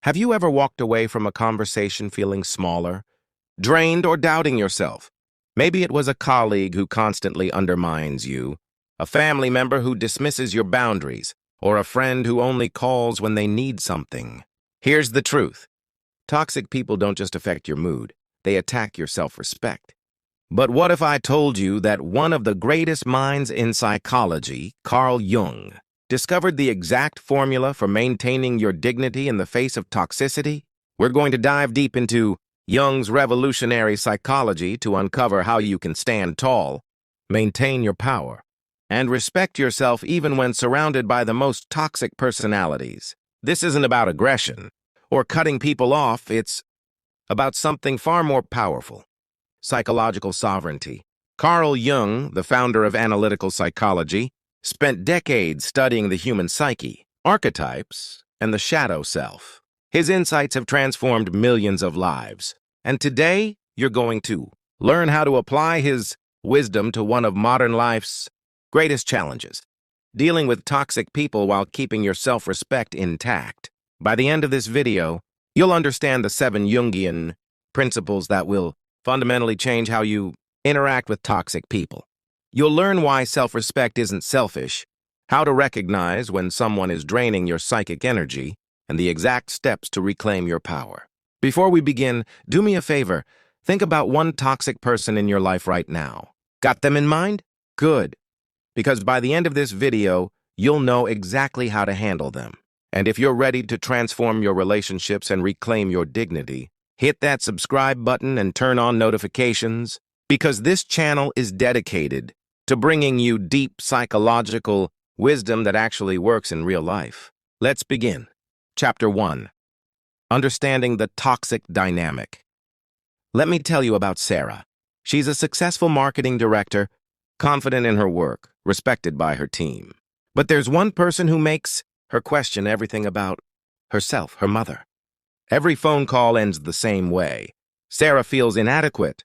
Have you ever walked away from a conversation feeling smaller, drained, or doubting yourself? Maybe it was a colleague who constantly undermines you, a family member who dismisses your boundaries, or a friend who only calls when they need something. Here's the truth. Toxic people don't just affect your mood, they attack your self-respect. But what if I told you that one of the greatest minds in psychology, Carl Jung, discovered the exact formula for maintaining your dignity in the face of toxicity? We're going to dive deep into Jung's revolutionary psychology to uncover how you can stand tall, maintain your power, and respect yourself even when surrounded by the most toxic personalities. This isn't about aggression or cutting people off, it's about something far more powerful: psychological sovereignty. Carl Jung, the founder of analytical psychology, spent decades studying the human psyche, archetypes, and the shadow self. His insights have transformed millions of lives, and today you're going to learn how to apply his wisdom to one of modern life's greatest challenges: dealing with toxic people while keeping your self-respect intact. By the end of this video, you'll understand the 7 Jungian principles that will fundamentally change how you interact with toxic people. You'll learn why self-respect isn't selfish, how to recognize when someone is draining your psychic energy, and the exact steps to reclaim your power. Before we begin, do me a favor. Think about one toxic person in your life right now. Got them in mind? Good. Because by the end of this video, you'll know exactly how to handle them. And if you're ready to transform your relationships and reclaim your dignity, hit that subscribe button and turn on notifications, because this channel is dedicated to bringing you deep psychological wisdom that actually works in real life. Let's begin. Chapter 1. Understanding the Toxic Dynamic. Let me tell you about Sarah. She's a successful marketing director, confident in her work, respected by her team. But there's one person who makes her question everything about herself, her mother. Every phone call ends the same way. Sarah feels inadequate,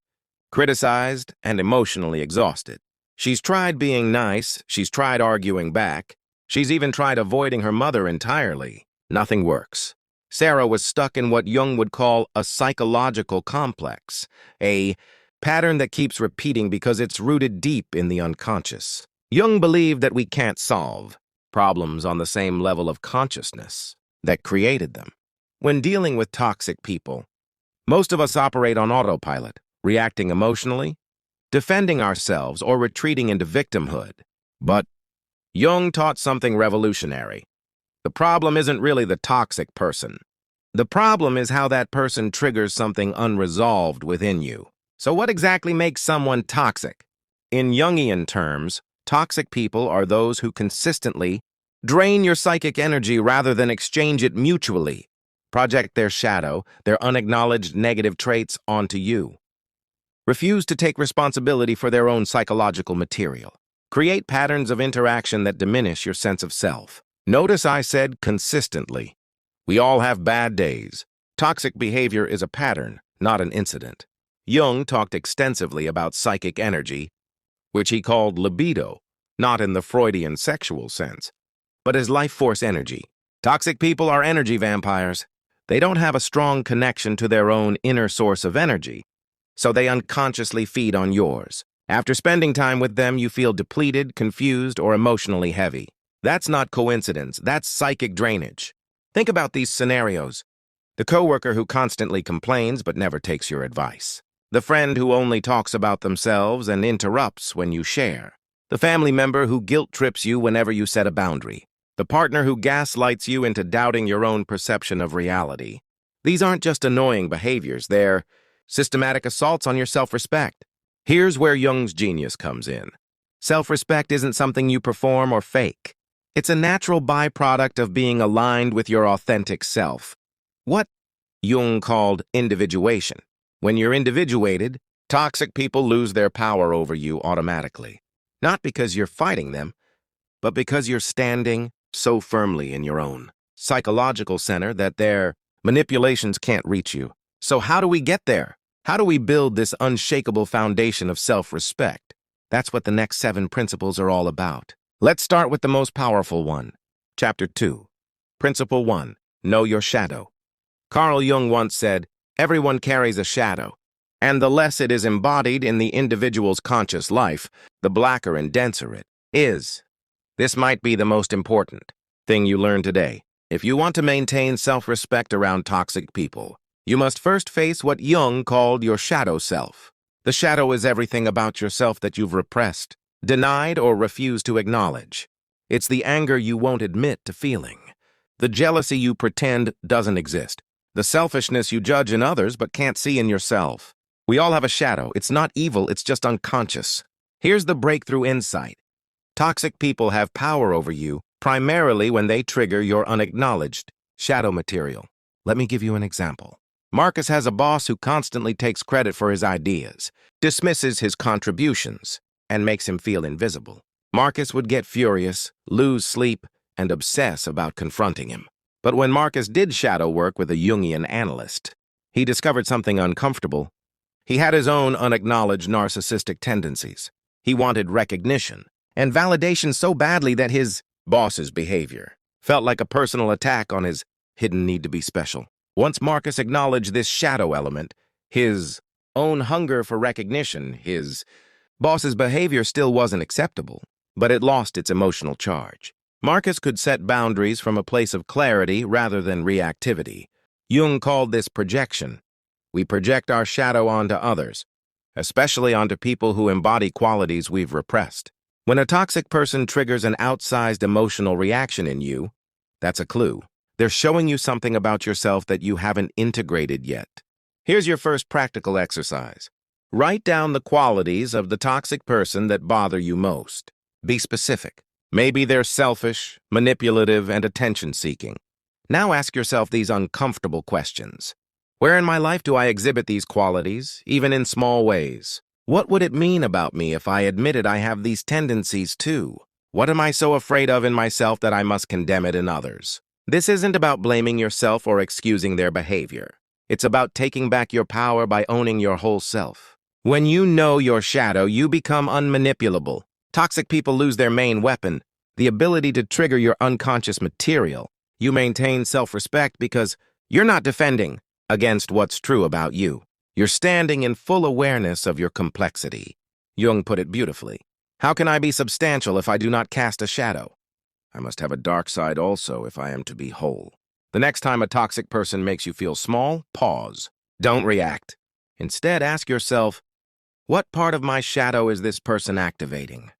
criticized, and emotionally exhausted. She's tried being nice, she's tried arguing back, she's even tried avoiding her mother entirely. Nothing works. Sarah was stuck in what Jung would call a psychological complex, a pattern that keeps repeating because it's rooted deep in the unconscious. Jung believed that we can't solve problems on the same level of consciousness that created them. When dealing with toxic people, most of us operate on autopilot, reacting emotionally, defending ourselves, or retreating into victimhood. But Jung taught something revolutionary. The problem isn't really the toxic person. The problem is how that person triggers something unresolved within you. So what exactly makes someone toxic? In Jungian terms, toxic people are those who consistently drain your psychic energy rather than exchange it mutually, project their shadow, their unacknowledged negative traits onto you, refuse to take responsibility for their own psychological material, create patterns of interaction that diminish your sense of self. Notice I said consistently. We all have bad days. Toxic behavior is a pattern, not an incident. Jung talked extensively about psychic energy, which he called libido, not in the Freudian sexual sense, but as life force energy. Toxic people are energy vampires. They don't have a strong connection to their own inner source of energy, so they unconsciously feed on yours. After spending time with them, you feel depleted, confused, or emotionally heavy. That's not coincidence, that's psychic drainage. Think about these scenarios. The coworker who constantly complains but never takes your advice. The friend who only talks about themselves and interrupts when you share. The family member who guilt-trips you whenever you set a boundary. The partner who gaslights you into doubting your own perception of reality. These aren't just annoying behaviors, they're systematic assaults on your self-respect. Here's where Jung's genius comes in. Self-respect isn't something you perform or fake. It's a natural byproduct of being aligned with your authentic self. What Jung called individuation. When you're individuated, toxic people lose their power over you automatically. Not because you're fighting them, but because you're standing so firmly in your own psychological center that their manipulations can't reach you. So how do we get there? How do we build this unshakable foundation of self-respect? That's what the next 7 principles are all about. Let's start with the most powerful one. Chapter 2. Principle 1. Know your shadow. Carl Jung once said, "Everyone carries a shadow, and the less it is embodied in the individual's conscious life, the blacker and denser it is." This might be the most important thing you learn today. If you want to maintain self-respect around toxic people, you must first face what Jung called your shadow self. The shadow is everything about yourself that you've repressed, denied, or refused to acknowledge. It's the anger you won't admit to feeling, the jealousy you pretend doesn't exist, the selfishness you judge in others but can't see in yourself. We all have a shadow. It's not evil, it's just unconscious. Here's the breakthrough insight. Toxic people have power over you primarily when they trigger your unacknowledged shadow material. Let me give you an example. Marcus has a boss who constantly takes credit for his ideas, dismisses his contributions, and makes him feel invisible. Marcus would get furious, lose sleep, and obsess about confronting him. But when Marcus did shadow work with a Jungian analyst, he discovered something uncomfortable. He had his own unacknowledged narcissistic tendencies. He wanted recognition and validation so badly that his boss's behavior felt like a personal attack on his hidden need to be special. Once Marcus acknowledged this shadow element, his own hunger for recognition, his boss's behavior still wasn't acceptable, but it lost its emotional charge. Marcus could set boundaries from a place of clarity rather than reactivity. Jung called this projection. We project our shadow onto others, especially onto people who embody qualities we've repressed. When a toxic person triggers an outsized emotional reaction in you, that's a clue. They're showing you something about yourself that you haven't integrated yet. Here's your first practical exercise. Write down the qualities of the toxic person that bother you most. Be specific. Maybe they're selfish, manipulative, and attention-seeking. Now ask yourself these uncomfortable questions. Where in my life do I exhibit these qualities, even in small ways? What would it mean about me if I admitted I have these tendencies too? What am I so afraid of in myself that I must condemn it in others? This isn't about blaming yourself or excusing their behavior. It's about taking back your power by owning your whole self. When you know your shadow, you become unmanipulable. Toxic people lose their main weapon, the ability to trigger your unconscious material. You maintain self-respect because you're not defending against what's true about you. You're standing in full awareness of your complexity. Jung put it beautifully. How can I be substantial if I do not cast a shadow? I must have a dark side also if I am to be whole. The next time a toxic person makes you feel small, pause. Don't react. Instead, ask yourself, what part of my shadow is this person activating?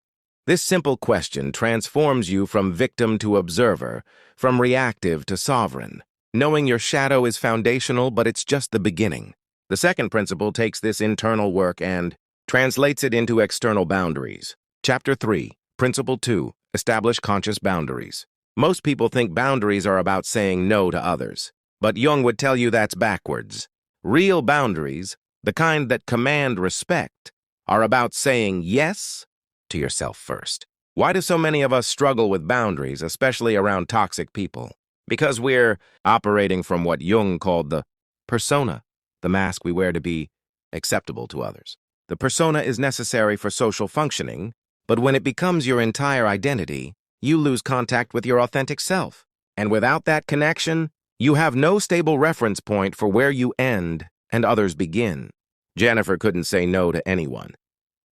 This simple question transforms you from victim to observer, from reactive to sovereign. Knowing your shadow is foundational, but it's just the beginning. The second principle takes this internal work and translates it into external boundaries. Chapter 3, Principle 2, Establish conscious boundaries. Most people think boundaries are about saying no to others, but Jung would tell you that's backwards. Real boundaries, the kind that command respect, are about saying yes to yourself first. Why do so many of us struggle with boundaries, especially around toxic people? Because we're operating from what Jung called the persona, the mask we wear to be acceptable to others. The persona is necessary for social functioning, but when it becomes your entire identity, you lose contact with your authentic self. And without that connection, you have no stable reference point for where you end and others begin. Jennifer couldn't say no to anyone.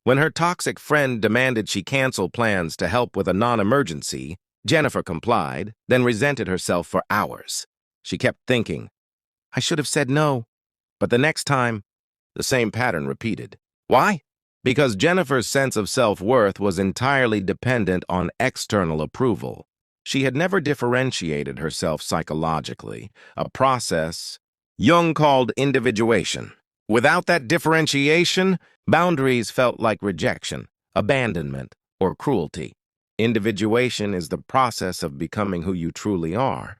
When her toxic friend demanded she cancel plans to help with a non-emergency, Jennifer complied, then resented herself for hours. She kept thinking, I should have said no. But the next time, the same pattern repeated. Why? Because Jennifer's sense of self-worth was entirely dependent on external approval. She had never differentiated herself psychologically, a process Jung called individuation. Without that differentiation, boundaries felt like rejection, abandonment, or cruelty. Individuation is the process of becoming who you truly are,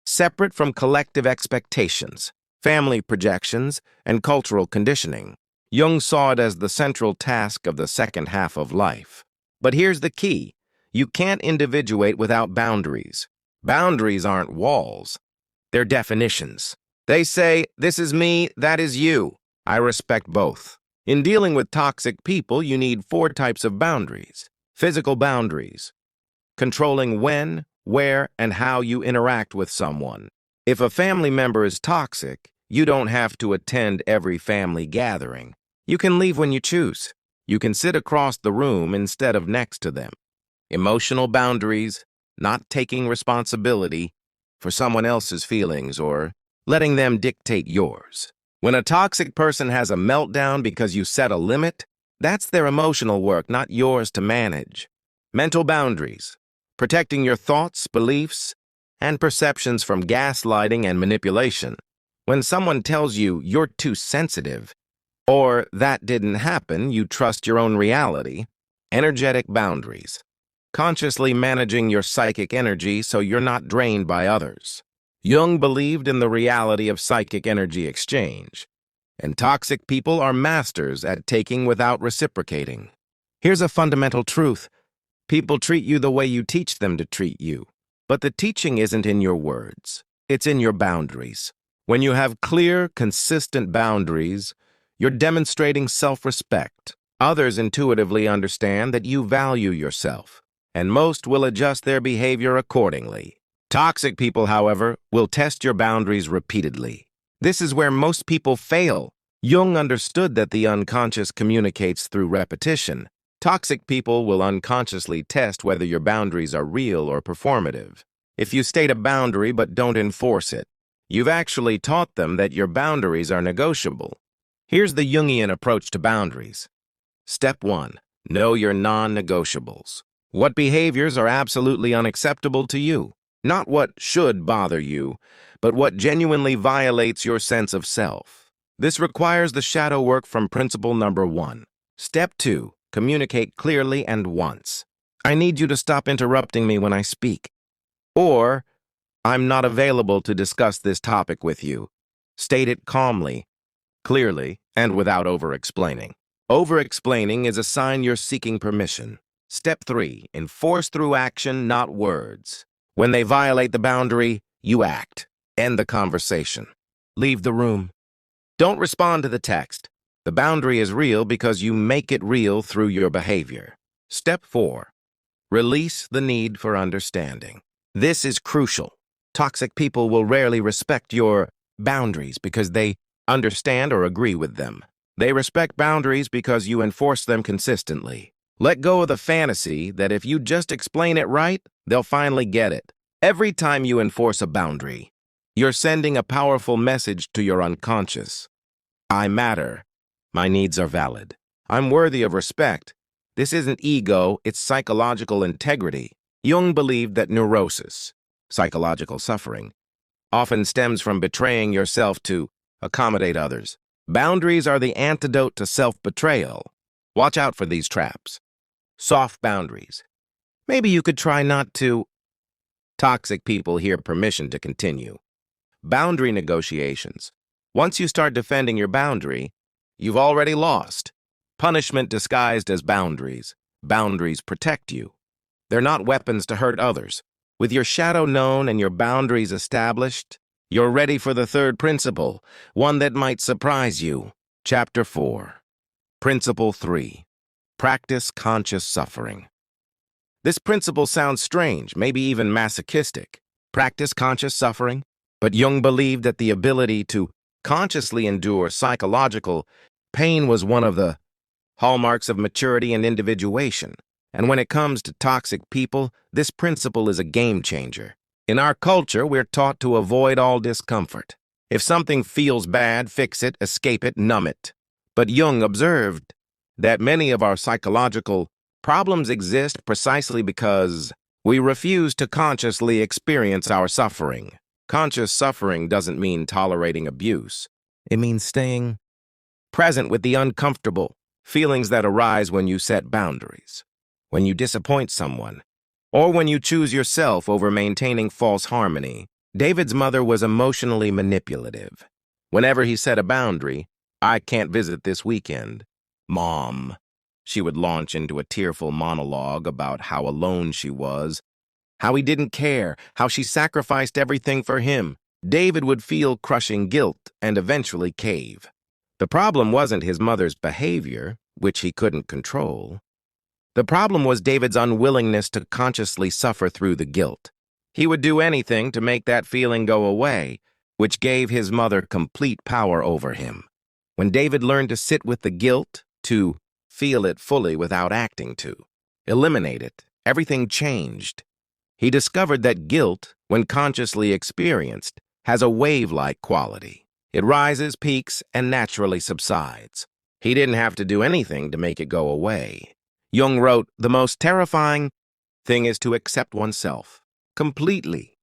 separate from collective expectations, family projections, and cultural conditioning. Jung saw it as the central task of the second half of life. But here's the key. You can't individuate without boundaries. Boundaries aren't walls. They're definitions. They say, this is me, that is you. I respect both. In dealing with toxic people, you need 4 types of boundaries. Physical boundaries, controlling when, where, and how you interact with someone. If a family member is toxic, you don't have to attend every family gathering. You can leave when you choose. You can sit across the room instead of next to them. Emotional boundaries, not taking responsibility for someone else's feelings or letting them dictate yours. When a toxic person has a meltdown because you set a limit, that's their emotional work, not yours to manage. Mental boundaries, protecting your thoughts, beliefs, and perceptions from gaslighting and manipulation. When someone tells you you're too sensitive or that didn't happen, you trust your own reality. Energetic boundaries, consciously managing your psychic energy so you're not drained by others. Jung believed in the reality of psychic energy exchange, and toxic people are masters at taking without reciprocating. Here's a fundamental truth. People treat you the way you teach them to treat you. But the teaching isn't in your words. It's in your boundaries. When you have clear, consistent boundaries, you're demonstrating self-respect. Others intuitively understand that you value yourself, and most will adjust their behavior accordingly. Toxic people, however, will test your boundaries repeatedly. This is where most people fail. Jung understood that the unconscious communicates through repetition. Toxic people will unconsciously test whether your boundaries are real or performative. If you state a boundary but don't enforce it, you've actually taught them that your boundaries are negotiable. Here's the Jungian approach to boundaries. Step 1. Know your non-negotiables. What behaviors are absolutely unacceptable to you? Not what should bother you, but what genuinely violates your sense of self. This requires the shadow work from principle number 1. Step 2. Communicate clearly and once. I need you to stop interrupting me when I speak. Or, I'm not available to discuss this topic with you. State it calmly, clearly, and without over-explaining. Over-explaining is a sign you're seeking permission. Step 3. Enforce through action, not words. When they violate the boundary, you act. End the conversation. Leave the room. Don't respond to the text. The boundary is real because you make it real through your behavior. Step 4. Release the need for understanding. This is crucial. Toxic people will rarely respect your boundaries because they understand or agree with them. They respect boundaries because you enforce them consistently. Let go of the fantasy that if you just explain it right, they'll finally get it. Every time you enforce a boundary, you're sending a powerful message to your unconscious. I matter. My needs are valid. I'm worthy of respect. This isn't ego, it's psychological integrity. Jung believed that neurosis, psychological suffering, often stems from betraying yourself to accommodate others. Boundaries are the antidote to self-betrayal. Watch out for these traps. Soft boundaries. Maybe you could try not to. Toxic people hear permission to continue. Boundary negotiations. Once you start defending your boundary, you've already lost. Punishment disguised as boundaries. Boundaries protect you. They're not weapons to hurt others. With your shadow known and your boundaries established, you're ready for the third principle, one that might surprise you. Chapter 4. Principle 3. Practice conscious suffering. This principle sounds strange, maybe even masochistic. Practice conscious suffering? But Jung believed that the ability to consciously endure psychological pain was one of the hallmarks of maturity and individuation. And when it comes to toxic people, this principle is a game changer. In our culture, we're taught to avoid all discomfort. If something feels bad, fix it, escape it, numb it. But Jung observed that many of our psychological problems exist precisely because we refuse to consciously experience our suffering. Conscious suffering doesn't mean tolerating abuse. It means staying present with the uncomfortable feelings that arise when you set boundaries, when you disappoint someone, or when you choose yourself over maintaining false harmony. David's mother was emotionally manipulative. Whenever he set a boundary, I can't visit this weekend. Mom. She would launch into a tearful monologue about how alone she was, how he didn't care, how she sacrificed everything for him. David would feel crushing guilt and eventually cave. The problem wasn't his mother's behavior, which he couldn't control. The problem was David's unwillingness to consciously suffer through the guilt. He would do anything to make that feeling go away, which gave his mother complete power over him. When David learned to sit with the guilt, to feel it fully without acting to eliminate it, everything changed. He discovered that guilt, when consciously experienced, has a wave-like quality. It rises, peaks, and naturally subsides. He didn't have to do anything to make it go away. Jung wrote, "The most terrifying thing is to accept oneself completely."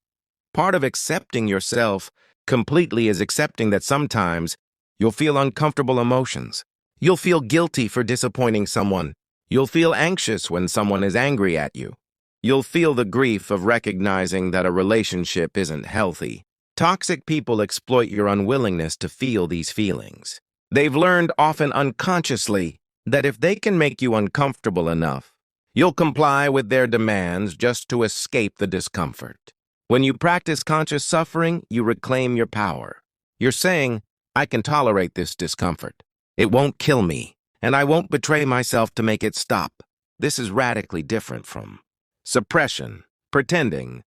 Part of accepting yourself completely is accepting that sometimes you'll feel uncomfortable emotions. You'll feel guilty for disappointing someone. You'll feel anxious when someone is angry at you. You'll feel the grief of recognizing that a relationship isn't healthy. Toxic people exploit your unwillingness to feel these feelings. They've learned, often unconsciously, that if they can make you uncomfortable enough, you'll comply with their demands just to escape the discomfort. When you practice conscious suffering, you reclaim your power. You're saying, "I can tolerate this discomfort. It won't kill me, and I won't betray myself to make it stop." This is radically different from suppression, pretending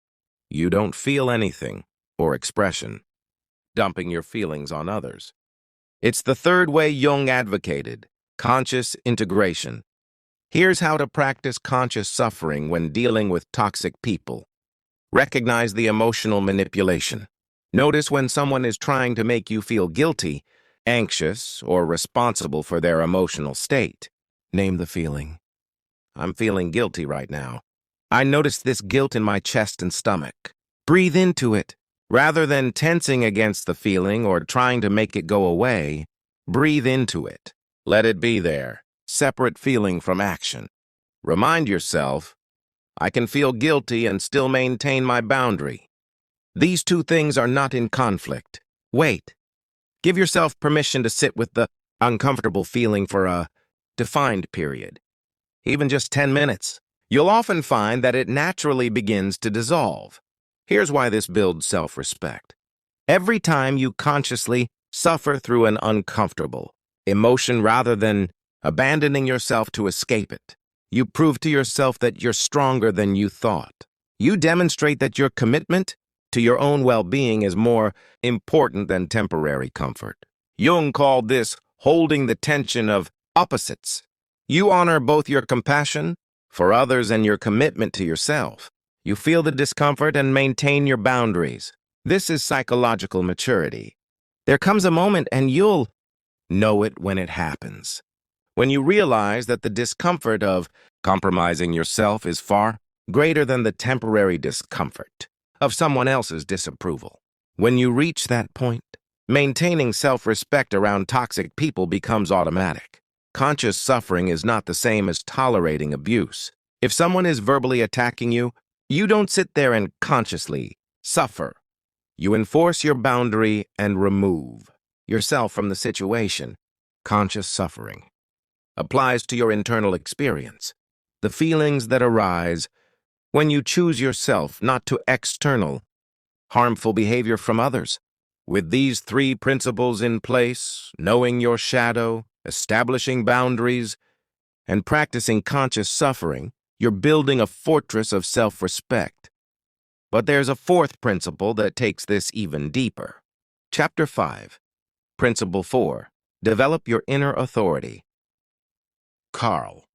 you don't feel anything, or expression, dumping your feelings on others. It's the third way Jung advocated, conscious integration. Here's how to practice conscious suffering when dealing with toxic people. Recognize the emotional manipulation. Notice when someone is trying to make you feel guilty, anxious, or responsible for their emotional state. Name the feeling. "I'm feeling guilty right now. I notice this guilt in my chest and stomach." Breathe into it. Rather than tensing against the feeling or trying to make it go away, breathe into it. Let it be there, separate feeling from action. Remind yourself, "I can feel guilty and still maintain my boundary." These two things are not in conflict. Wait. Give yourself permission to sit with the uncomfortable feeling for a defined period. Even just 10 minutes. You'll often find that it naturally begins to dissolve. Here's why this builds self-respect. Every time you consciously suffer through an uncomfortable emotion rather than abandoning yourself to escape it, you prove to yourself that you're stronger than you thought. You demonstrate that your commitment to your own well-being is more important than temporary comfort. Jung called this holding the tension of opposites. You honor both your compassion for others and your commitment to yourself. You feel the discomfort and maintain your boundaries. This is psychological maturity. There comes a moment, and you'll know it when it happens, when you realize that the discomfort of compromising yourself is far greater than the temporary discomfort of someone else's disapproval. When you reach that point, maintaining self-respect around toxic people becomes automatic. Conscious suffering is not the same as tolerating abuse. If someone is verbally attacking you, you don't sit there and consciously suffer. You enforce your boundary and remove yourself from the situation. Conscious suffering applies to your internal experience, the feelings that arise when you choose yourself, not to external, harmful behavior from others. With these three principles in place, knowing your shadow, establishing boundaries, and practicing conscious suffering, you're building a fortress of self-respect. But there's a fourth principle that takes this even deeper. Chapter 5, Principle 4, Develop your inner authority. Carl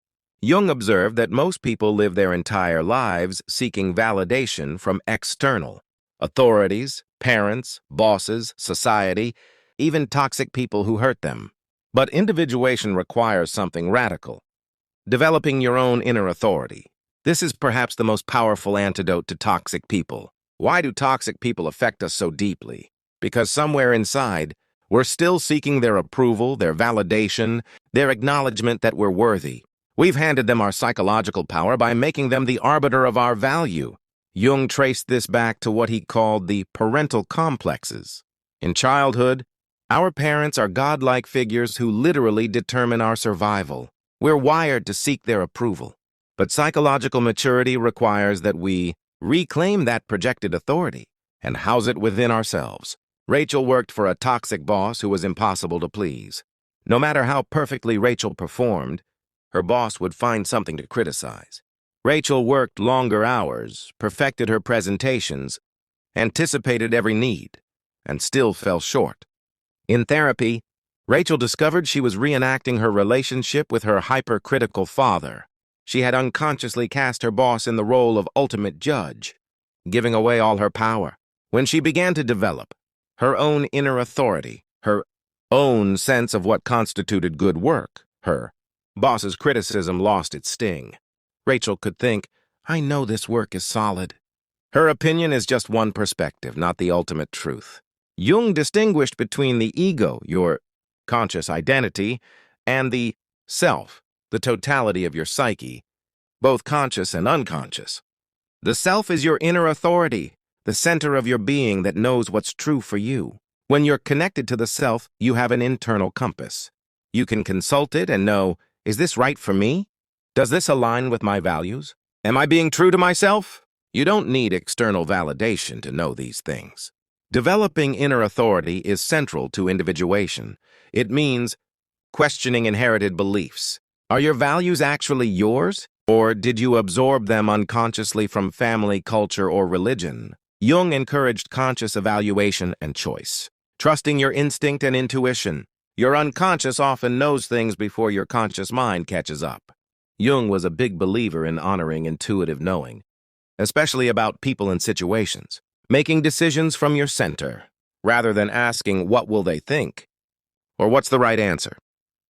Jung observed that most people live their entire lives seeking validation from external authorities, parents, bosses, society, even toxic people who hurt them. But individuation requires something radical. Developing your own inner authority. This is perhaps the most powerful antidote to toxic people. Why do toxic people affect us so deeply? Because somewhere inside, we're still seeking their approval, their validation, their acknowledgement that we're worthy. We've handed them our psychological power by making them the arbiter of our value. Jung traced this back to what he called the parental complexes. In childhood, our parents are godlike figures who literally determine our survival. We're wired to seek their approval. But psychological maturity requires that we reclaim that projected authority and house it within ourselves. Rachel worked for a toxic boss who was impossible to please. No matter how perfectly Rachel performed, her boss would find something to criticize. Rachel worked longer hours, perfected her presentations, anticipated every need, and still fell short. In therapy, Rachel discovered she was reenacting her relationship with her hypercritical father. She had unconsciously cast her boss in the role of ultimate judge, giving away all her power. When she began to develop her own inner authority, her own sense of what constituted good work, her boss's criticism lost its sting. Rachel could think, I know this work is solid. Her opinion is just one perspective, not the ultimate truth. Jung distinguished between the ego, your conscious identity, and the self, the totality of your psyche, both conscious and unconscious. The self is your inner authority, the center of your being that knows what's true for you. When you're connected to the self, you have an internal compass. You can consult it and know, is this right for me? Does this align with my values? Am I being true to myself? You don't need external validation to know these things. Developing inner authority is central to individuation. It means questioning inherited beliefs. Are your values actually yours, or did you absorb them unconsciously from family, culture, or religion? Jung encouraged conscious evaluation and choice, trusting your instinct and intuition. Your unconscious often knows things before your conscious mind catches up. Jung was a big believer in honoring intuitive knowing, especially about people and situations, making decisions from your center, rather than asking what will they think, or what's the right answer.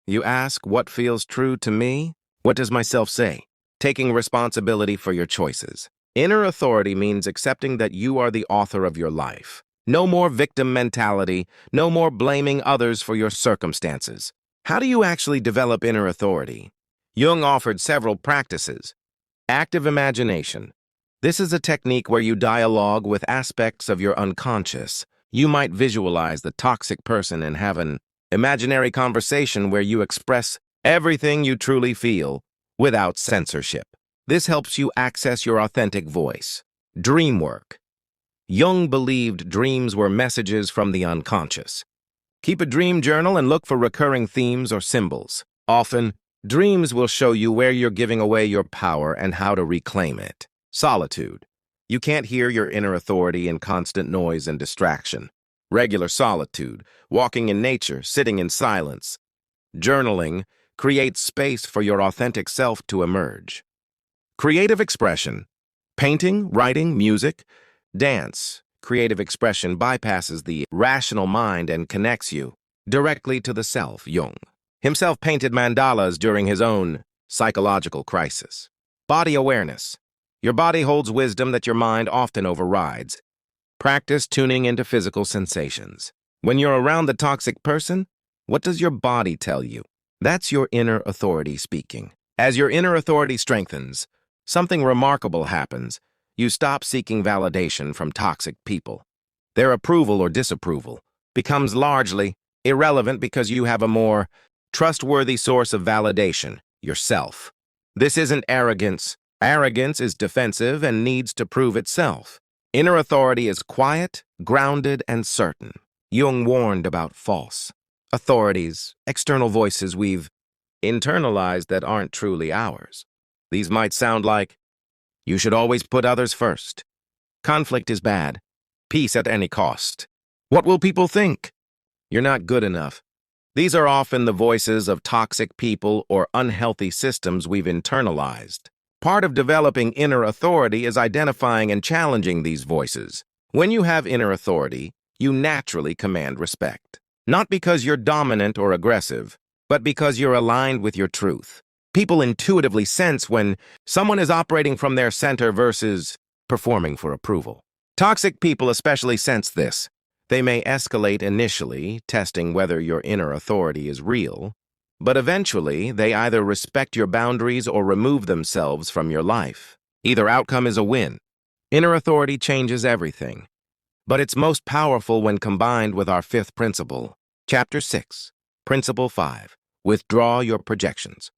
You ask what feels true to me, what does myself say? Taking responsibility for your choices. Inner authority means accepting that you are the author of your life. No more victim mentality, no more blaming others for your circumstances. How do you actually develop inner authority? Jung offered several practices. Active imagination. This is a technique where you dialogue with aspects of your unconscious. You might visualize the toxic person and have an imaginary conversation where you express everything you truly feel without censorship. This helps you access your authentic voice. Dream work. Jung believed dreams were messages from the unconscious. Keep a dream journal and look for recurring themes or symbols. Often, dreams will show you where you're giving away your power and how to reclaim it. Solitude. You can't hear your inner authority in constant noise and distraction. Regular solitude, walking in nature, sitting in silence. Journaling creates space for your authentic self to emerge. Creative expression. Painting, writing, music, dance. Creative expression bypasses the rational mind and connects you directly to the self. Jung himself painted mandalas during his own psychological crisis. Body awareness. Your body holds wisdom that your mind often overrides. Practice tuning into physical sensations. When you're around the toxic person, what does your body tell you? That's your inner authority speaking. As your inner authority strengthens, something remarkable happens. You stop seeking validation from toxic people. Their approval or disapproval becomes largely irrelevant because you have a more trustworthy source of validation, yourself. This isn't arrogance. Arrogance is defensive and needs to prove itself. Inner authority is quiet, grounded, and certain. Jung warned about false authorities, external voices we've internalized that aren't truly ours. These might sound like, you should always put others first. Conflict is bad. Peace at any cost. What will people think? You're not good enough. These are often the voices of toxic people or unhealthy systems we've internalized. Part of developing inner authority is identifying and challenging these voices. When you have inner authority, you naturally command respect. Not because you're dominant or aggressive, but because you're aligned with your truth. People intuitively sense when someone is operating from their center versus performing for approval. Toxic people especially sense this. They may escalate initially, testing whether your inner authority is real, but eventually they either respect your boundaries or remove themselves from your life. Either outcome is a win. Inner authority changes everything, but it's most powerful when combined with our fifth principle. Chapter 6, Principle 5, Withdraw your projections.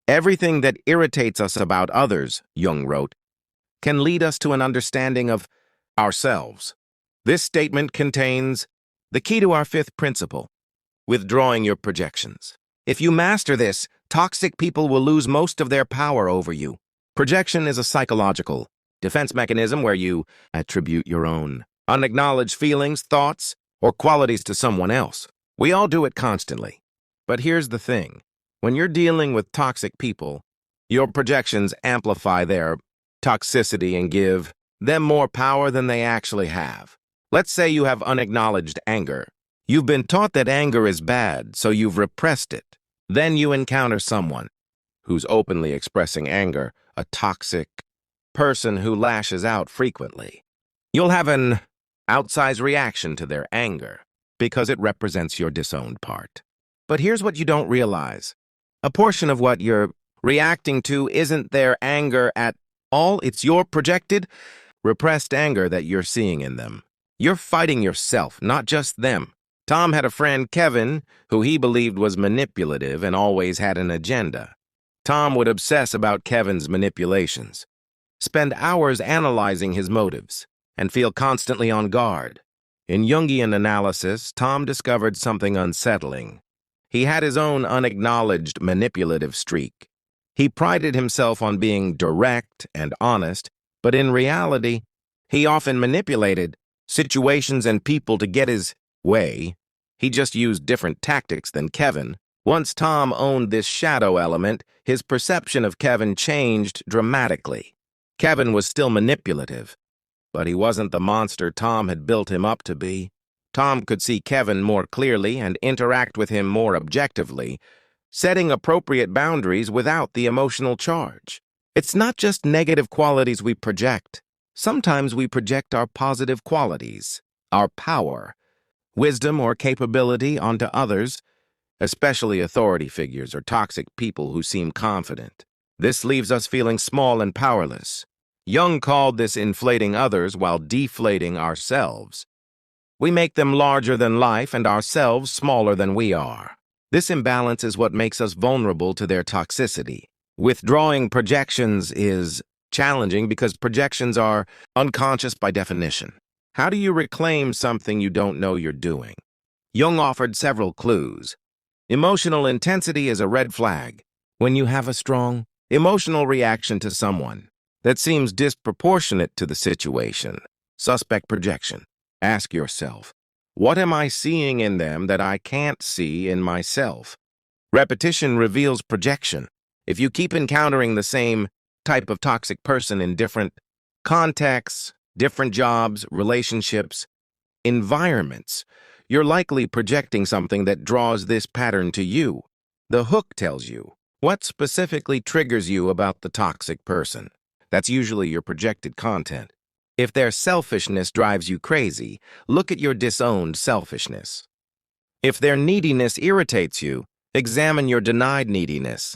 Everything that irritates us about others, Jung wrote, can lead us to an understanding of ourselves. This statement contains the key to our fifth principle, withdrawing your projections. If you master this, toxic people will lose most of their power over you. Projection is a psychological defense mechanism where you attribute your own unacknowledged feelings, thoughts, or qualities to someone else. We all do it constantly. But here's the thing. When you're dealing with toxic people, your projections amplify their toxicity and give them more power than they actually have. Let's say you have unacknowledged anger. You've been taught that anger is bad, so you've repressed it. Then you encounter someone who's openly expressing anger, a toxic person who lashes out frequently. You'll have an outsized reaction to their anger because it represents your disowned part. But here's what you don't realize. A portion of what you're reacting to isn't their anger at all. It's your projected, repressed anger that you're seeing in them. You're fighting yourself, not just them. Tom had a friend, Kevin, who he believed was manipulative and always had an agenda. Tom would obsess about Kevin's manipulations, spend hours analyzing his motives, and feel constantly on guard. In Jungian analysis, Tom discovered something unsettling. He had his own unacknowledged manipulative streak. He prided himself on being direct and honest, but in reality, he often manipulated situations and people to get his way. He just used different tactics than Kevin. Once Tom owned this shadow element, his perception of Kevin changed dramatically. Kevin was still manipulative, but he wasn't the monster Tom had built him up to be. Tom could see Kevin more clearly and interact with him more objectively, setting appropriate boundaries without the emotional charge. It's not just negative qualities we project. Sometimes we project our positive qualities, our power, wisdom, or capability onto others, especially authority figures or toxic people who seem confident. This leaves us feeling small and powerless. Jung called this inflating others while deflating ourselves. We make them larger than life and ourselves smaller than we are. This imbalance is what makes us vulnerable to their toxicity. Withdrawing projections is challenging because projections are unconscious by definition. How do you reclaim something you don't know you're doing? Jung offered several clues. Emotional intensity is a red flag. When you have a strong emotional reaction to someone that seems disproportionate to the situation, suspect projection. Ask yourself, what am I seeing in them that I can't see in myself? Repetition reveals projection. If you keep encountering the same type of toxic person in different contexts, different jobs, relationships, environments, you're likely projecting something that draws this pattern to you. The hook tells you what specifically triggers you about the toxic person. That's usually your projected content. If their selfishness drives you crazy, look at your disowned selfishness. If their neediness irritates you, examine your denied neediness.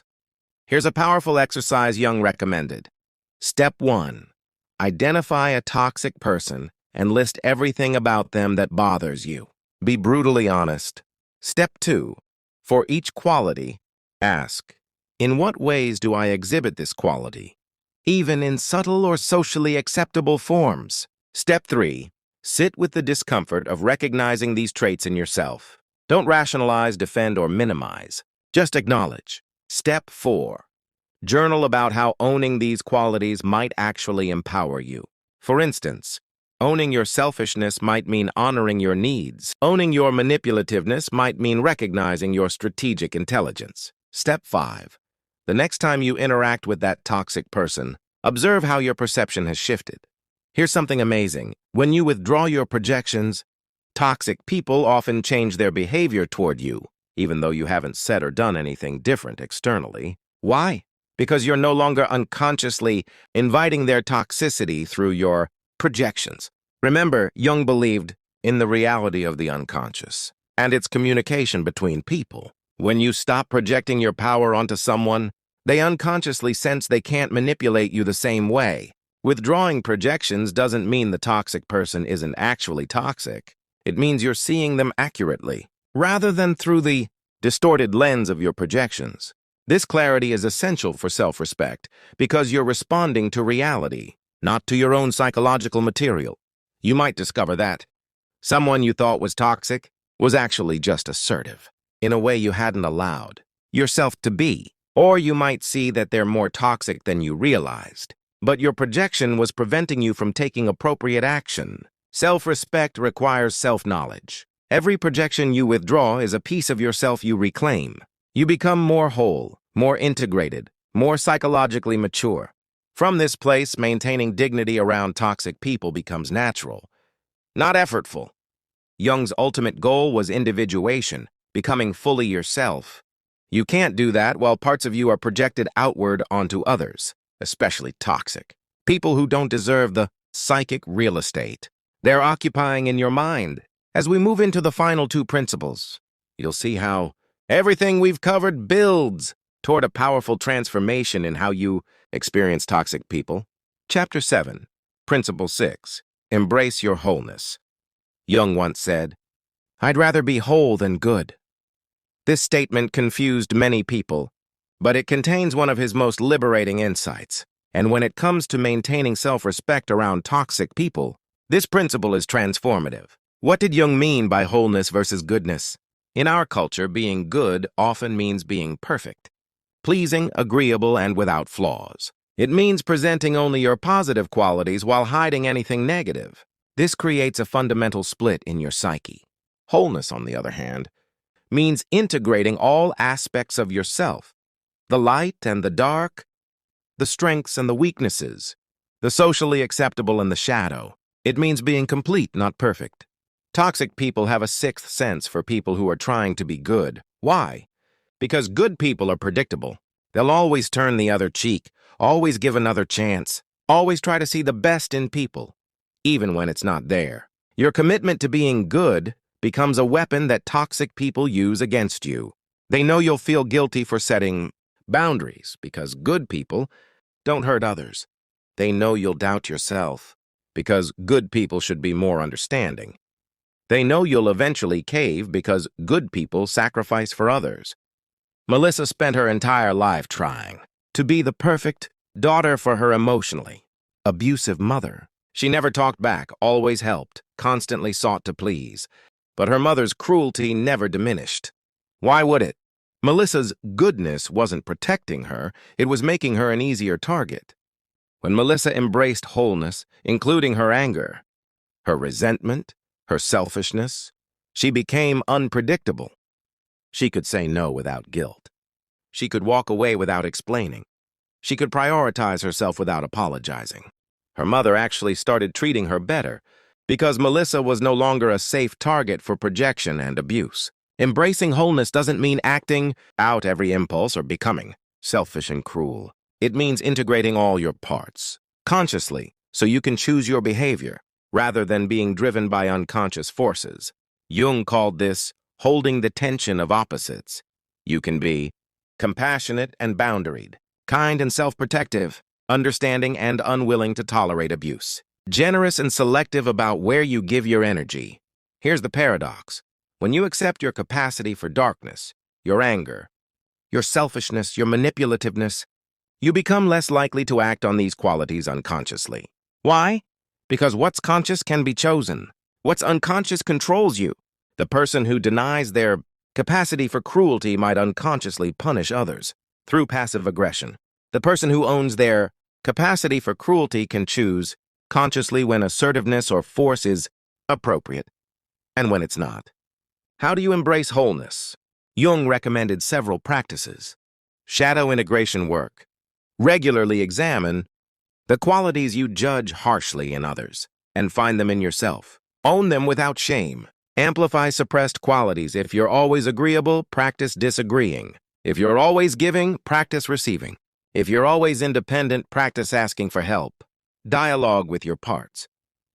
Here's a powerful exercise Jung recommended. Step 1. Identify a toxic person and list everything about them that bothers you. Be brutally honest. Step 2. For each quality, ask, in what ways do I exhibit this quality? Even in subtle or socially acceptable forms. Step 3. Sit with the discomfort of recognizing these traits in yourself. Don't rationalize, defend, or minimize. Just acknowledge. Step 4. Journal about how owning these qualities might actually empower you. For instance, owning your selfishness might mean honoring your needs. Owning your manipulativeness might mean recognizing your strategic intelligence. Step 5. The next time you interact with that toxic person, observe how your perception has shifted. Here's something amazing. When you withdraw your projections, toxic people often change their behavior toward you, even though you haven't said or done anything different externally. Why? Because you're no longer unconsciously inviting their toxicity through your projections. Remember, Jung believed in the reality of the unconscious and its communication between people. When you stop projecting your power onto someone, they unconsciously sense they can't manipulate you the same way. Withdrawing projections doesn't mean the toxic person isn't actually toxic. It means you're seeing them accurately, rather than through the distorted lens of your projections. This clarity is essential for self-respect because you're responding to reality, not to your own psychological material. You might discover that someone you thought was toxic was actually just assertive, in a way you hadn't allowed yourself to be. Or you might see that they're more toxic than you realized. But your projection was preventing you from taking appropriate action. Self-respect requires self-knowledge. Every projection you withdraw is a piece of yourself you reclaim. You become more whole, more integrated, more psychologically mature. From this place, maintaining dignity around toxic people becomes natural, not effortful. Jung's ultimate goal was individuation, becoming fully yourself. You can't do that while parts of you are projected outward onto others, especially toxic. People who don't deserve the psychic real estate. They're occupying in your mind. As we move into the final two principles, you'll see how everything we've covered builds toward a powerful transformation in how you experience toxic people. Chapter 7, Principle 6, Embrace Your Wholeness. Jung once said, "I'd rather be whole than good." This statement confused many people, but it contains one of his most liberating insights. And when it comes to maintaining self-respect around toxic people, this principle is transformative. What did Jung mean by wholeness versus goodness? In our culture, being good often means being perfect, pleasing, agreeable, and without flaws. It means presenting only your positive qualities while hiding anything negative. This creates a fundamental split in your psyche. Wholeness, on the other hand, means integrating all aspects of yourself, the light and the dark, the strengths and the weaknesses, the socially acceptable and the shadow. It means being complete, not perfect. Toxic people have a sixth sense for people who are trying to be good. Why? Because good people are predictable. They'll always turn the other cheek, always give another chance, always try to see the best in people, even when it's not there. Your commitment to being good becomes a weapon that toxic people use against you. They know you'll feel guilty for setting boundaries because good people don't hurt others. They know you'll doubt yourself because good people should be more understanding. They know you'll eventually cave because good people sacrifice for others. Melissa spent her entire life trying to be the perfect daughter for her emotionally abusive mother. She never talked back, always helped, constantly sought to please. But her mother's cruelty never diminished. Why would it? Melissa's goodness wasn't protecting her, it was making her an easier target. When Melissa embraced wholeness, including her anger, her resentment, her selfishness, she became unpredictable. She could say no without guilt. She could walk away without explaining. She could prioritize herself without apologizing. Her mother actually started treating her better because Melissa was no longer a safe target for projection and abuse. Embracing wholeness doesn't mean acting out every impulse or becoming selfish and cruel. It means integrating all your parts, consciously, so you can choose your behavior, rather than being driven by unconscious forces. Jung called this holding the tension of opposites. You can be compassionate and boundaried, kind and self-protective, understanding and unwilling to tolerate abuse, generous and selective about where you give your energy. Here's the paradox. When you accept your capacity for darkness, your anger, your selfishness, your manipulativeness, you become less likely to act on these qualities unconsciously. Why? Because what's conscious can be chosen. What's unconscious controls you. The person who denies their capacity for cruelty might unconsciously punish others through passive aggression. The person who owns their capacity for cruelty can choose consciously when assertiveness or force is appropriate and when it's not. How do you embrace wholeness? Jung recommended several practices. Shadow integration work. Regularly examine the qualities you judge harshly in others and find them in yourself. Own them without shame. Amplify suppressed qualities. If you're always agreeable, practice disagreeing. If you're always giving, practice receiving. If you're always independent, practice asking for help. Dialogue with your parts.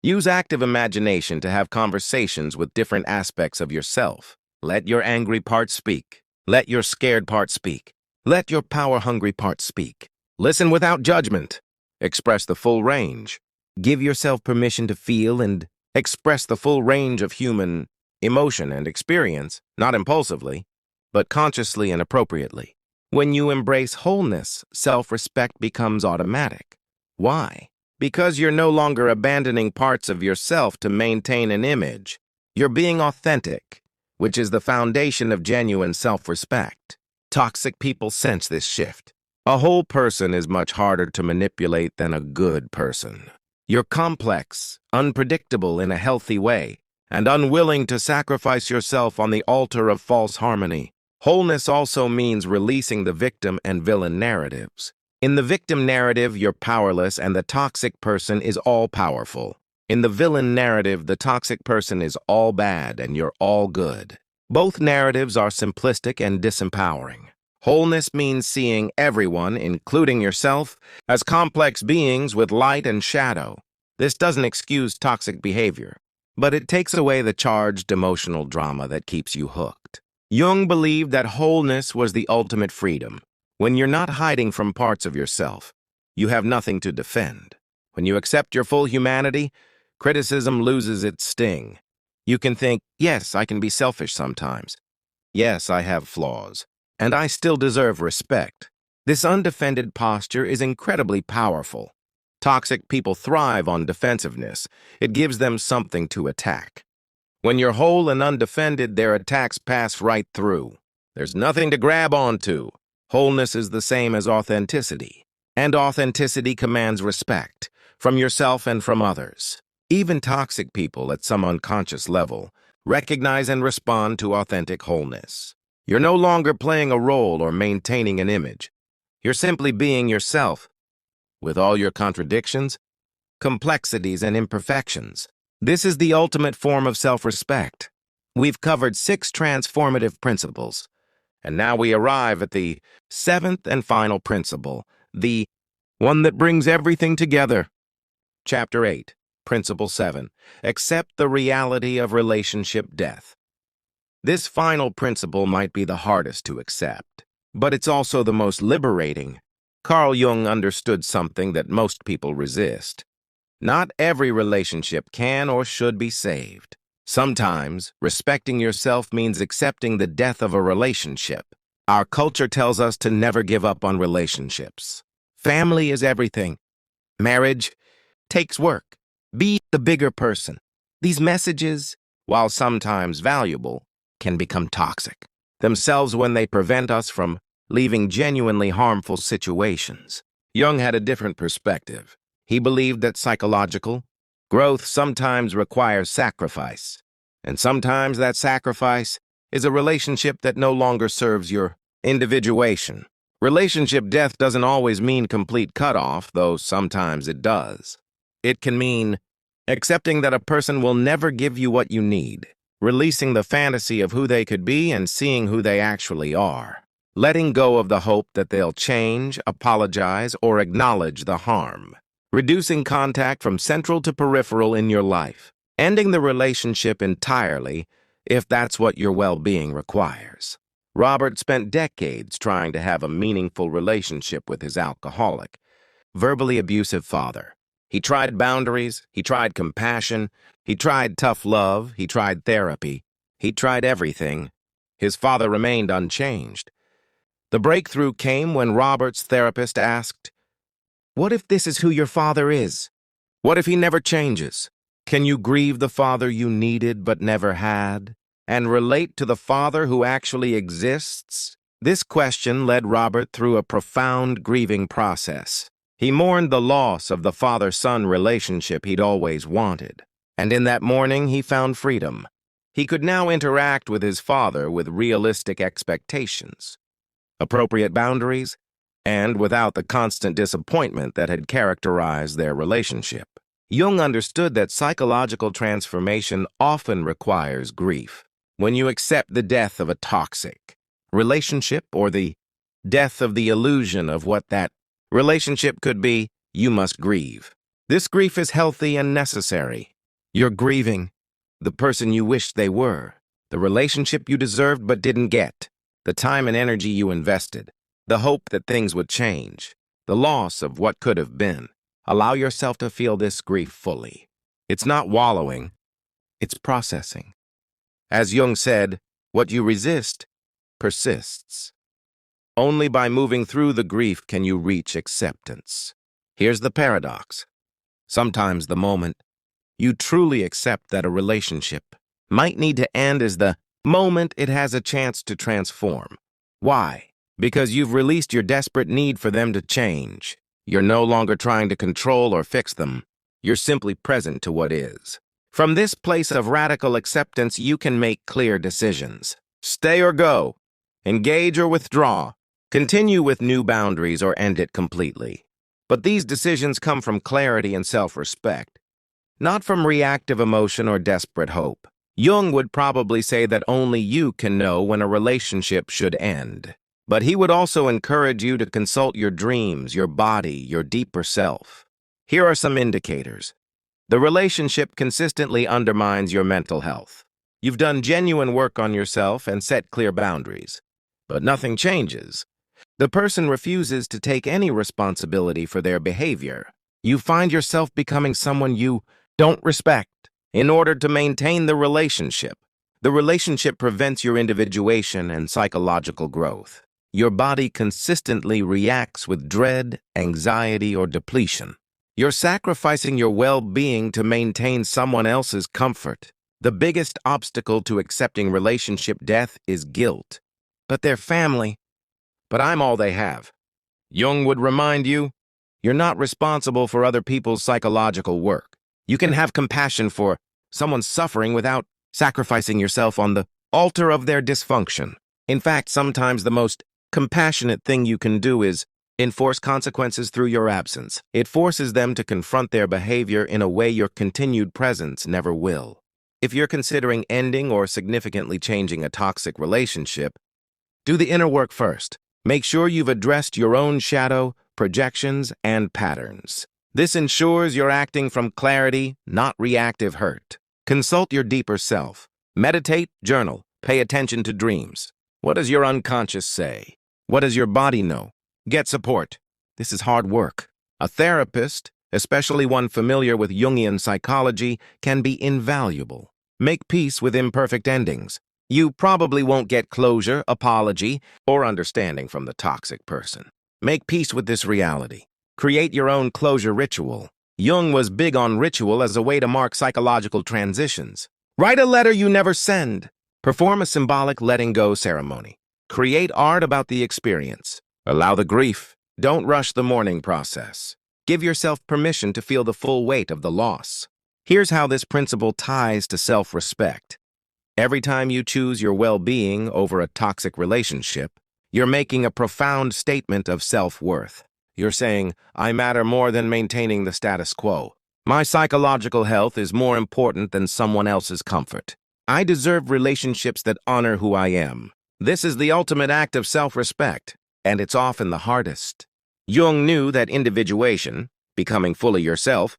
Use active imagination to have conversations with different aspects of yourself. Let your angry part speak. Let your scared part speak. Let your power-hungry part speak. Listen without judgment. Express the full range. Give yourself permission to feel and express the full range of human emotion and experience, not impulsively, but consciously and appropriately. When you embrace wholeness, self-respect becomes automatic. Why? Because you're no longer abandoning parts of yourself to maintain an image. You're being authentic, which is the foundation of genuine self-respect. Toxic people sense this shift. A whole person is much harder to manipulate than a good person. You're complex, unpredictable in a healthy way, and unwilling to sacrifice yourself on the altar of false harmony. Wholeness also means releasing the victim and villain narratives. In the victim narrative, you're powerless and the toxic person is all-powerful. In the villain narrative, the toxic person is all bad and you're all good. Both narratives are simplistic and disempowering. Wholeness means seeing everyone, including yourself, as complex beings with light and shadow. This doesn't excuse toxic behavior, but it takes away the charged emotional drama that keeps you hooked. Jung believed that wholeness was the ultimate freedom. When you're not hiding from parts of yourself, you have nothing to defend. When you accept your full humanity, criticism loses its sting. You can think, yes, I can be selfish sometimes. Yes, I have flaws. And I still deserve respect. This undefended posture is incredibly powerful. Toxic people thrive on defensiveness. It gives them something to attack. When you're whole and undefended, their attacks pass right through. There's nothing to grab onto. Wholeness is the same as authenticity. And authenticity commands respect, from yourself and from others. Even toxic people, at some unconscious level, recognize and respond to authentic wholeness. You're no longer playing a role or maintaining an image. You're simply being yourself, with all your contradictions, complexities, and imperfections. This is the ultimate form of self-respect. We've covered 6 transformative principles, and now we arrive at the 7th and final principle, the one that brings everything together. Chapter 8, Principle 7, Accept the reality of relationship death. This final principle might be the hardest to accept, but it's also the most liberating. Carl Jung understood something that most people resist. Not every relationship can or should be saved. Sometimes, respecting yourself means accepting the death of a relationship. Our culture tells us to never give up on relationships. Family is everything. Marriage takes work. Be the bigger person. These messages, while sometimes valuable, can become toxic themselves when they prevent us from leaving genuinely harmful situations. Jung had a different perspective. He believed that psychological growth sometimes requires sacrifice, and sometimes that sacrifice is a relationship that no longer serves your individuation. Relationship death doesn't always mean complete cutoff, though sometimes it does. It can mean accepting that a person will never give you what you need, releasing the fantasy of who they could be and seeing who they actually are, letting go of the hope that they'll change, apologize, or acknowledge the harm, reducing contact from central to peripheral in your life, ending the relationship entirely if that's what your well-being requires. Robert spent decades trying to have a meaningful relationship with his alcoholic, verbally abusive father. He tried boundaries, he tried compassion, he tried tough love, he tried therapy, he tried everything. His father remained unchanged. The breakthrough came when Robert's therapist asked, "What if this is who your father is? What if he never changes? Can you grieve the father you needed but never had, and relate to the father who actually exists?" This question led Robert through a profound grieving process. He mourned the loss of the father-son relationship he'd always wanted, and in that mourning he found freedom. He could now interact with his father with realistic expectations, appropriate boundaries, and without the constant disappointment that had characterized their relationship. Jung understood that psychological transformation often requires grief. When you accept the death of a toxic relationship or the death of the illusion of what that relationship could be, you must grieve. This grief is healthy and necessary. You're grieving the person you wished they were, the relationship you deserved but didn't get, the time and energy you invested, the hope that things would change, the loss of what could have been. Allow yourself to feel this grief fully. It's not wallowing, it's processing. As Jung said, what you resist persists. Only by moving through the grief can you reach acceptance. Here's the paradox. Sometimes the moment you truly accept that a relationship might need to end is the moment it has a chance to transform. Why? because you've released your desperate need for them to change. You're no longer trying to control or fix them. You're simply present to what is. From this place of radical acceptance, you can make clear decisions. Stay or go. Engage or withdraw. Continue with new boundaries or end it completely. But these decisions come from clarity and self-respect, not from reactive emotion or desperate hope. Jung would probably say that only you can know when a relationship should end. But he would also encourage you to consult your dreams, your body, your deeper self. Here are some indicators. The relationship consistently undermines your mental health. You've done genuine work on yourself and set clear boundaries, but nothing changes. The person refuses to take any responsibility for their behavior. You find yourself becoming someone you don't respect in order to maintain the relationship. The relationship prevents your individuation and psychological growth. Your body consistently reacts with dread, anxiety, or depletion. You're sacrificing your well-being to maintain someone else's comfort. The biggest obstacle to accepting relationship death is guilt. But they're family. But I'm all they have. Jung would remind you, you're not responsible for other people's psychological work. You can have compassion for someone suffering without sacrificing yourself on the altar of their dysfunction. In fact, sometimes the most compassionate thing you can do is enforce consequences through your absence. It forces them to confront their behavior in a way your continued presence never will. If you're considering ending or significantly changing a toxic relationship, do the inner work first. Make sure you've addressed your own shadow, projections, and patterns. This ensures you're acting from clarity, not reactive hurt. Consult your deeper self. Meditate, journal, pay attention to dreams. What does your unconscious say? What does your body know? Get support. This is hard work. A therapist, especially one familiar with Jungian psychology, can be invaluable. Make peace with imperfect endings. You probably won't get closure, apology, or understanding from the toxic person. Make peace with this reality. Create your own closure ritual. Jung was big on ritual as a way to mark psychological transitions. Write a letter you never send. Perform a symbolic letting go ceremony. Create art about the experience. Allow the grief. Don't rush the mourning process. Give yourself permission to feel the full weight of the loss. Here's how this principle ties to self-respect. Every time you choose your well-being over a toxic relationship, you're making a profound statement of self-worth. You're saying, I matter more than maintaining the status quo. My psychological health is more important than someone else's comfort. I deserve relationships that honor who I am. This is the ultimate act of self-respect, and it's often the hardest. Jung knew that individuation, becoming fully yourself,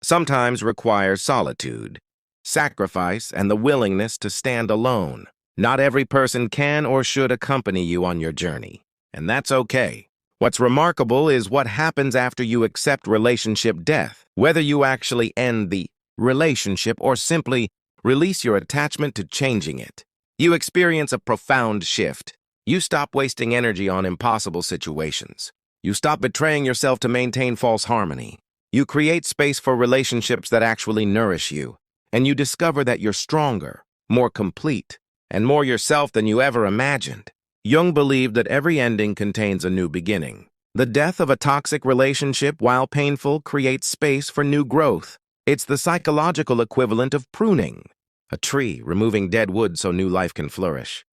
sometimes requires solitude, sacrifice, and the willingness to stand alone. Not every person can or should accompany you on your journey, and that's okay. What's remarkable is what happens after you accept relationship death. Whether you actually end the relationship or simply release your attachment to changing it, you experience a profound shift. You stop wasting energy on impossible situations. You stop betraying yourself to maintain false harmony. You create space for relationships that actually nourish you, and you discover that you're stronger, more complete, and more yourself than you ever imagined. Jung believed that every ending contains a new beginning. The death of a toxic relationship, while painful, creates space for new growth. It's the psychological equivalent of pruning, a tree removing dead wood so new life can flourish.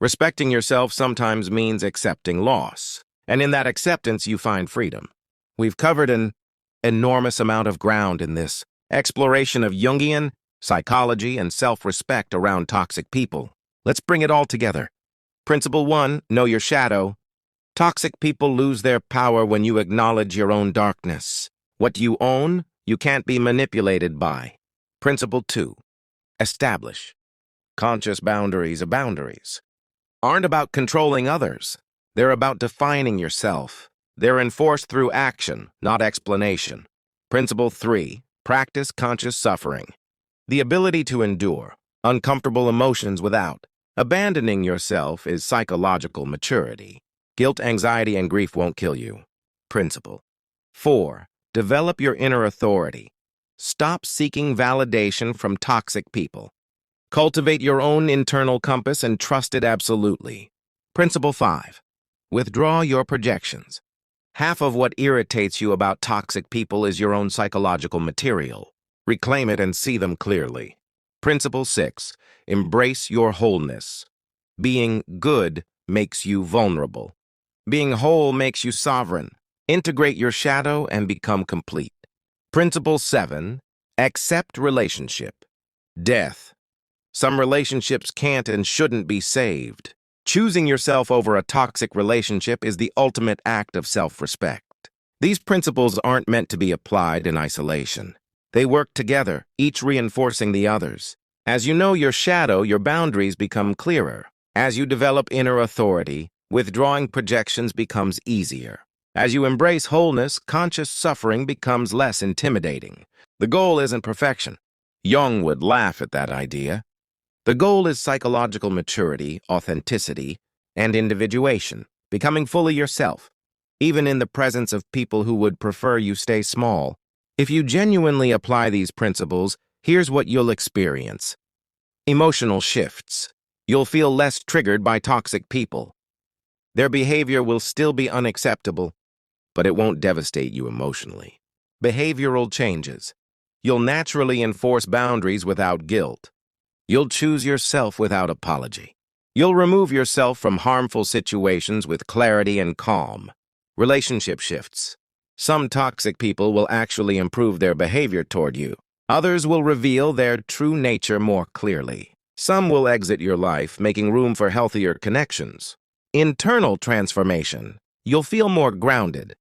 Respecting yourself sometimes means accepting loss, and in that acceptance you find freedom. We've covered an enormous amount of ground in this exploration of Jungian psychology and self-respect around toxic people. Let's bring it all together. Principle 1, know your shadow. Toxic people lose their power when you acknowledge your own darkness. What you own, you can't be manipulated by. Principle 2, establish. Conscious boundaries aren't about controlling others. They're about defining yourself. They're enforced through action, not explanation. Principle 3, practice conscious suffering. The ability to endure uncomfortable emotions without abandoning yourself is psychological maturity. Guilt, anxiety, and grief won't kill you. Principle 4, develop your inner authority. Stop seeking validation from toxic people. Cultivate your own internal compass and trust it absolutely. Principle 5, Withdraw your projections. Half of what irritates you about toxic people is your own psychological material. Reclaim it and see them clearly. Principle 6. Embrace your wholeness. Being good makes you vulnerable. Being whole makes you sovereign. Integrate your shadow and become complete. Principle 7. Accept relationship. Death. Some relationships can't and shouldn't be saved. Choosing yourself over a toxic relationship is the ultimate act of self-respect. These principles aren't meant to be applied in isolation. They work together, each reinforcing the others. As you know your shadow, your boundaries become clearer. As you develop inner authority, withdrawing projections becomes easier. As you embrace wholeness, conscious suffering becomes less intimidating. The goal isn't perfection. Jung would laugh at that idea. The goal is psychological maturity, authenticity, and individuation, becoming fully yourself, even in the presence of people who would prefer you stay small. If you genuinely apply these principles, here's what you'll experience. Emotional shifts. You'll feel less triggered by toxic people. Their behavior will still be unacceptable, but it won't devastate you emotionally. Behavioral changes. You'll naturally enforce boundaries without guilt. You'll choose yourself without apology. You'll remove yourself from harmful situations with clarity and calm. Relationship shifts. Some toxic people will actually improve their behavior toward you. Others will reveal their true nature more clearly. Some will exit your life, making room for healthier connections. Internal transformation. You'll feel more grounded,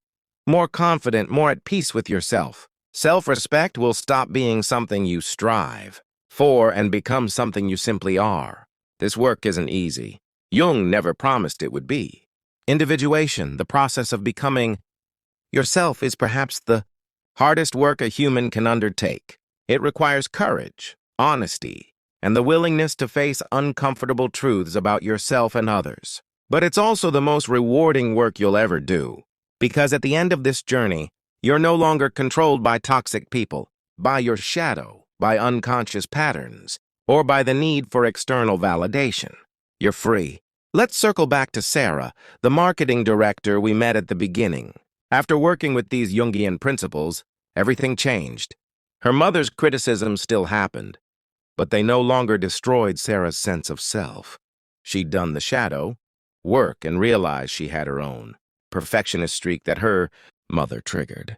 more confident, more at peace with yourself. Self-respect will stop being something you strive for and become something you simply are. This work isn't easy. Jung never promised it would be. Individuation, the process of becoming yourself, is perhaps the hardest work a human can undertake. It requires courage, honesty, and the willingness to face uncomfortable truths about yourself and others. But it's also the most rewarding work you'll ever do, because at the end of this journey, you're no longer controlled by toxic people, by your shadow, by unconscious patterns, or by the need for external validation. You're free. Let's circle back to Sarah, the marketing director we met at the beginning. After working with these Jungian principles, everything changed. Her mother's criticisms still happened, but they no longer destroyed Sarah's sense of self. She'd done the shadow work and realized she had her own perfectionist streak that her mother triggered.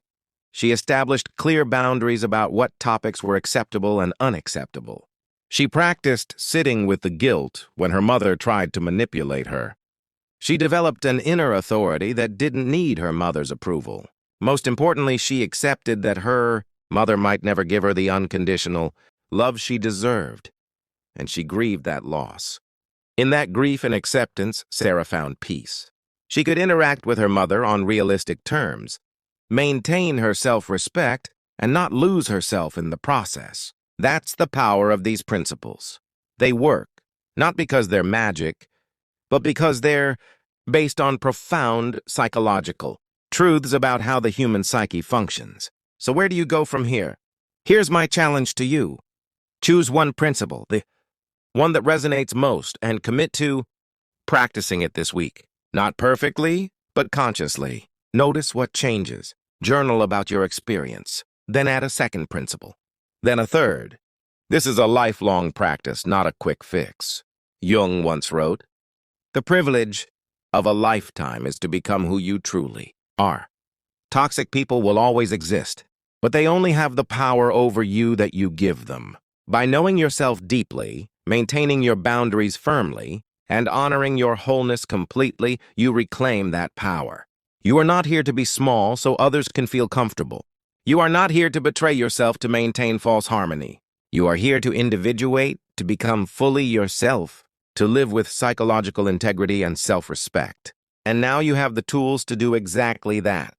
She established clear boundaries about what topics were acceptable and unacceptable. She practiced sitting with the guilt when her mother tried to manipulate her. She developed an inner authority that didn't need her mother's approval. Most importantly, she accepted that her mother might never give her the unconditional love she deserved, and she grieved that loss. In that grief and acceptance, Sarah found peace. She could interact with her mother on realistic terms, maintain her self-respect, and not lose herself in the process. That's the power of these principles. They work, not because they're magic, but because they're based on profound psychological truths about how the human psyche functions. So where do you go from here? Here's my challenge to you. Choose one principle, the one that resonates most, and commit to practicing it this week. Not perfectly, but consciously. Notice what changes. Journal about your experience. Then add a second principle. Then a third. This is a lifelong practice, not a quick fix. Jung once wrote, "The privilege of a lifetime is to become who you truly are." Toxic people will always exist, but they only have the power over you that you give them. By knowing yourself deeply, maintaining your boundaries firmly, and honoring your wholeness completely, you reclaim that power. You are not here to be small so others can feel comfortable. You are not here to betray yourself to maintain false harmony. You are here to individuate, to become fully yourself, to live with psychological integrity and self-respect. And now you have the tools to do exactly that.